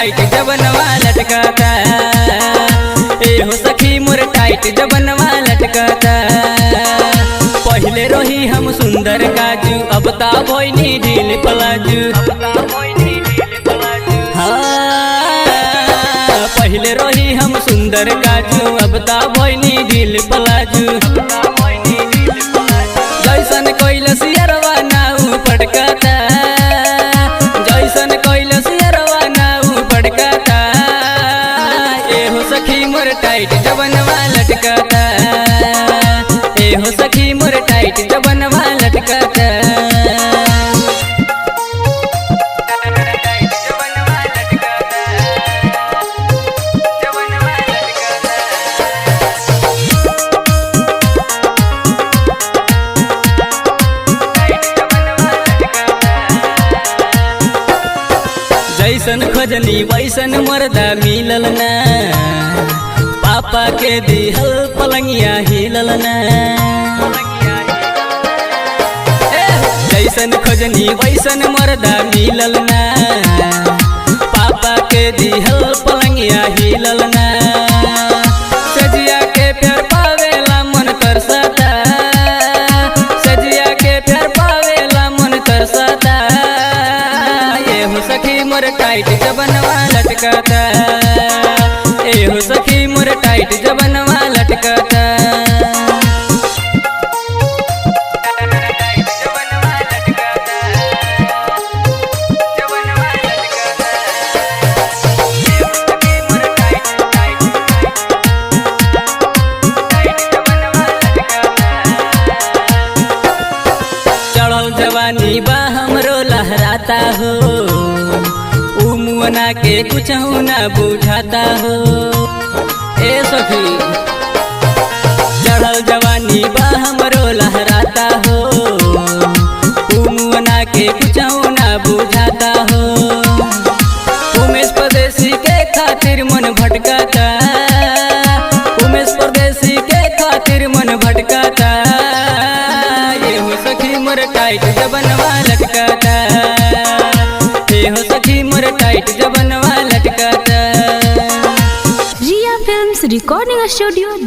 Tight जबनवा लटकाता। ए हो सखी मोर tight जबनवा लटकाता। पहले रही हम सुंदर काजू, अब ता भोइनी ढील पलाजू। पहले रही हम सुंदर काजू, अब ता भोइनी ढील पलाजू। जैसन कैलस यरवा नाऊ पटकाता, जैसन कैलस यरवा नाऊ पटकाता। ए हो सखी मोर टाइट जबनवा लटकाता। ए हो सखी मोर टाइट जबनवा लटकाता। जैसन खोजनी वैसन मर्दा मिलल ना, पापा के दिहल पलंगिया हिलल ना। जैसन खोजनी वैसन मर्दा मिलल ना, पापा के दिहल पलंगिया हिलल ना। सजिया के प्यार पावेला मन तरसता, सजिया के प्यार पावेला मन तरसता। ए हो सखी मोर टाइट जबनवा लटकाता। ए हो सखी मोर टाइट जबनवा लटकाता। चढ़ल जवानी बा हमरो लहराता हो, मुअना के कुछ ना बुझाता हो। ए सखी चढ़ल जवानी बा हमरो लहराता हो, मुअना के कुछ ना बुझाता हो। उमेश परदेसी के खातिर मन भटकाता, उमेश परदेसी के खातिर मन भटकाता। ये हो सखी मोर टाइट जबनवा लटकाता। ए हो सखी मोर टाइट जबनवा लटकाता। रिया फिल्म्स रिकॉर्डिंग स्टूडियो।